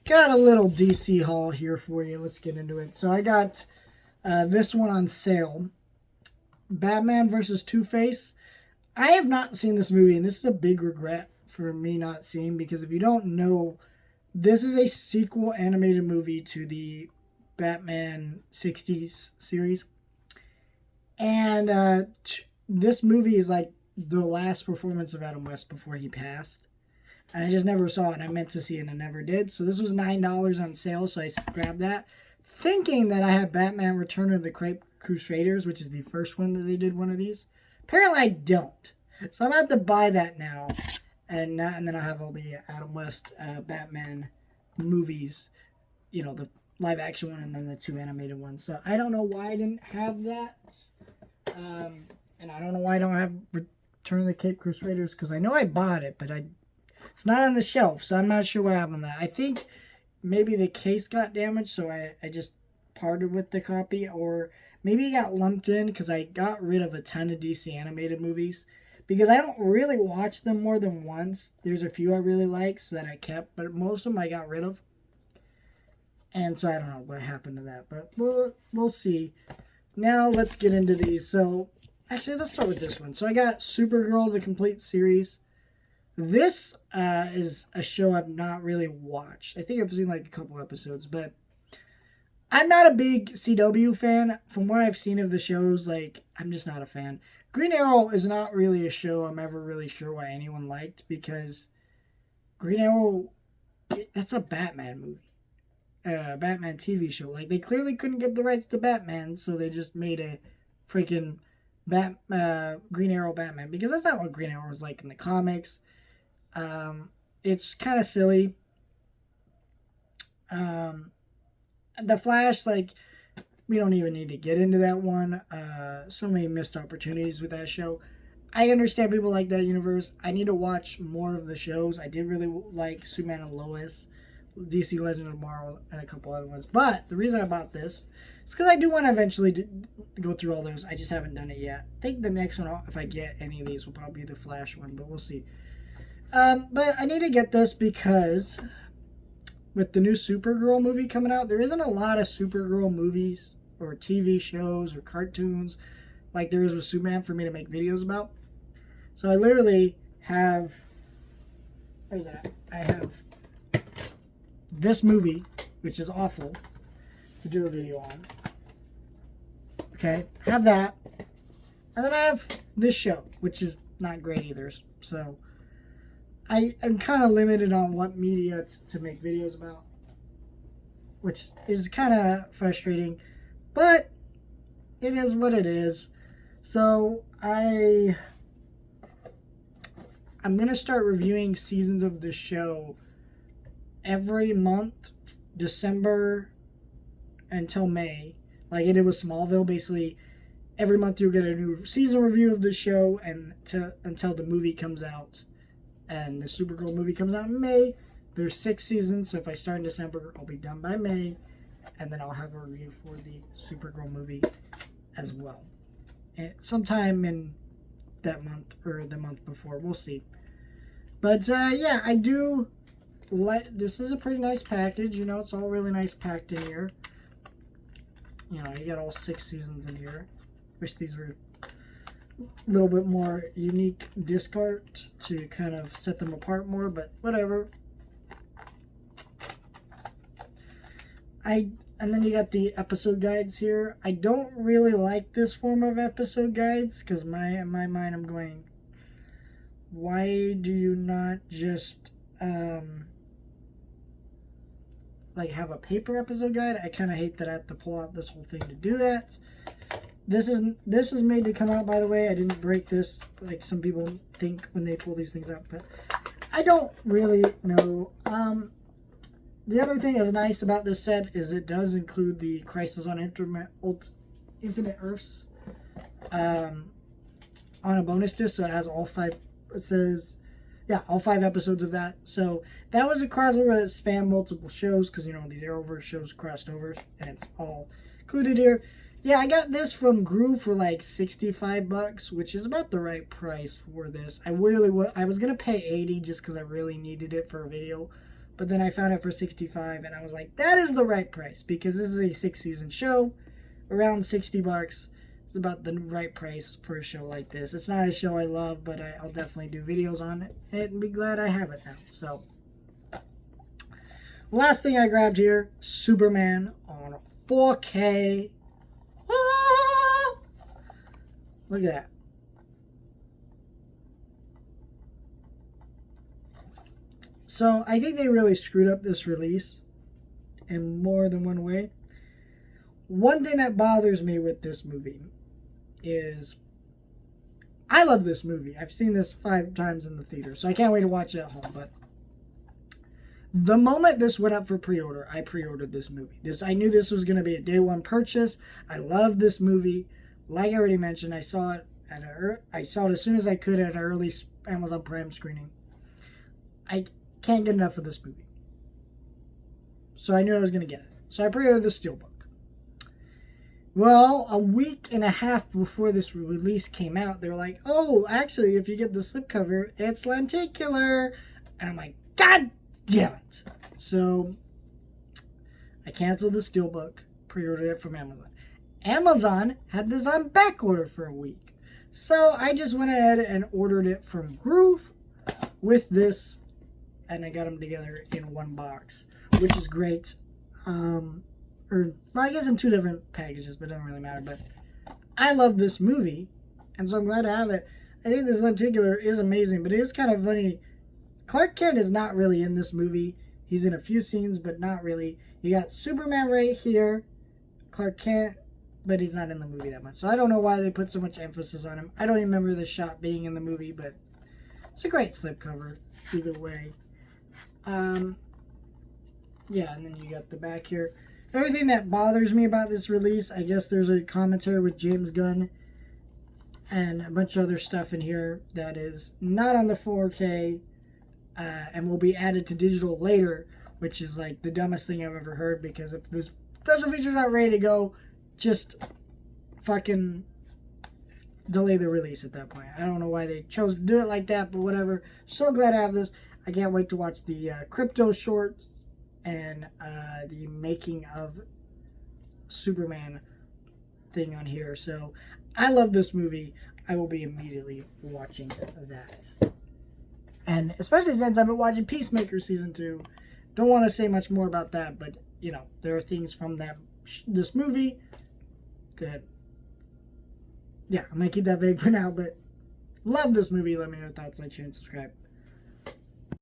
got a little DC haul here for you. Let's get into it. So I got this one on sale. Batman versus Two-Face. I have not seen this movie, and this is a big regret for me not seeing, because if you don't know, this is a sequel animated movie to the Batman 60s series. And this movie is like the last performance of Adam West before he passed. And I just never saw it. I meant to see it and I never did. So this was $9 on sale, so I grabbed that, thinking that I had Batman Return of the Crusaders, which is the first one that they did one of these. Apparently I don't. So I'm going to have to buy that now. And then I'll have all the Adam West Batman movies. You know, the live action one and then the 2 animated ones. So I don't know why I didn't have that. And I don't know why I don't have Return of the Cape Crusaders, because I know I bought it, but it's not on the shelf, so I'm not sure what happened to that. I think maybe the case got damaged, so I just parted with the copy, or maybe it got lumped in because I got rid of a ton of DC animated movies, because I don't really watch them more than once. There's a few I really like, so that I kept, but most of them I got rid of. And so I don't know what happened to that, but we'll see. Now let's get into these. So actually, let's start with this one. So I got Supergirl, the complete series. This is a show I've not really watched. I think I've seen like a couple episodes, but I'm not a big CW fan. From what I've seen of the shows, like, I'm just not a fan. Green Arrow is not really a show I'm ever really sure why anyone liked, because Green Arrow, that's a Batman movie. Batman TV show. Like, they clearly couldn't get the rights to Batman, so they just made a freaking Green Arrow Batman, because that's not what Green Arrow was like in the comics. It's kind of silly. The Flash, like, we don't even need to get into that one. So many missed opportunities with that show. I understand people like that universe. I need to watch more of the shows. I did really like Superman and Lois, DC Legend of Tomorrow, and a couple other ones. But the reason I bought this is because I do want to eventually go through all those. I just haven't done it yet. I think the next one, if I get any of these, will probably be the Flash one, but we'll see. But I need to get this because with the new Supergirl movie coming out, there isn't a lot of Supergirl movies or TV shows or cartoons like there is with Superman for me to make videos about. So I literally have, where's that? I have this movie, which is awful, to do a video on. Okay, have that. And then I have this show, which is not great either. So I'm kind of limited on what media to make videos about, which is kind of frustrating, but it is what it is. So I'm going to start reviewing seasons of the show every month, December until May, like I did with Smallville. Basically, every month you'll get a new season review of the show, and until the movie comes out. And the Supergirl movie comes out in May. There's 6 seasons, so if I start in December, I'll be done by May, and then I'll have a review for the Supergirl movie as well. And sometime in that month or the month before, we'll see. But yeah, I do. This is a pretty nice package. You know, it's all really nice packed in here. You know, you got all 6 seasons in here. Wish these were a little bit more unique disc art to kind of set them apart more, but whatever. And then you got the episode guides here. I don't really like this form of episode guides, because in my mind I'm going, why do you not just like have a paper episode guide? I kind of hate that I have to pull out this whole thing to do that. This is made to come out, by the way. I didn't break this like some people think when they pull these things out, but I don't really know. The other thing that's nice about this set is it does include the Crisis on Infinite Earths on a bonus disc, so it has all 5. It says, yeah, all 5 episodes of that. So that was a crossover that spanned multiple shows, because, you know, these Arrowverse shows crossed over, and it's all included here. Yeah, I got this from Groove for like $65, which is about the right price for this. I was gonna pay $80 just because I really needed it for a video, but then I found it for $65, and I was like, that is the right price, because this is a 6-season show. Around $60 is about the right price for a show like this. It's not a show I love, but I'll definitely do videos on it and be glad I have it now. So, last thing I grabbed here, Superman on 4K. Ah! Look at that. So I think they really screwed up this release in more than one way. One thing that bothers me with this movie is I love this movie. I've seen this 5 times in the theater, so I can't wait to watch it at home. But the moment this went up for pre-order, I pre-ordered this movie. I knew this was going to be a day one purchase. I love this movie. Like I already mentioned, I saw it as soon as I could at an early Amazon Prime screening. I can't get enough of this movie. So I knew I was going to get it. So I pre-ordered the Steelbook. Well, a week and a half before this release came out, they were like, oh, actually, if you get the slipcover, it's lenticular. And I'm like, God damn it. So I canceled the Steelbook, pre-ordered it from Amazon. Amazon had this on back order for a week. So I just went ahead and ordered it from Groove with this, and I got them together in one box, which is great. Well, I guess in 2 different packages, but it doesn't really matter. But I love this movie, and so I'm glad to have it. I think this lenticular is amazing, but it is kind of funny. Clark Kent is not really in this movie. He's in a few scenes, but not really. You got Superman right here, Clark Kent, but he's not in the movie that much. So I don't know why they put so much emphasis on him. I don't even remember the shot being in the movie, but it's a great slipcover either way. Yeah, and then you got the back here. Everything that bothers me about this release, I guess there's a commentary with James Gunn and a bunch of other stuff in here that is not on the 4K and will be added to digital later, which is like the dumbest thing I've ever heard, because if this special feature's not ready to go, just fucking delay the release at that point. I don't know why they chose to do it like that, but whatever. So glad I have this. I can't wait to watch the crypto shorts and the making of Superman thing on here. So I love this movie. I will be immediately watching that. And especially since I've been watching Peacemaker Season 2. Don't want to say much more about that, but, you know, there are things from this movie that, yeah, I'm going to keep that vague for now, but love this movie. Let me know your thoughts, like, share, and subscribe.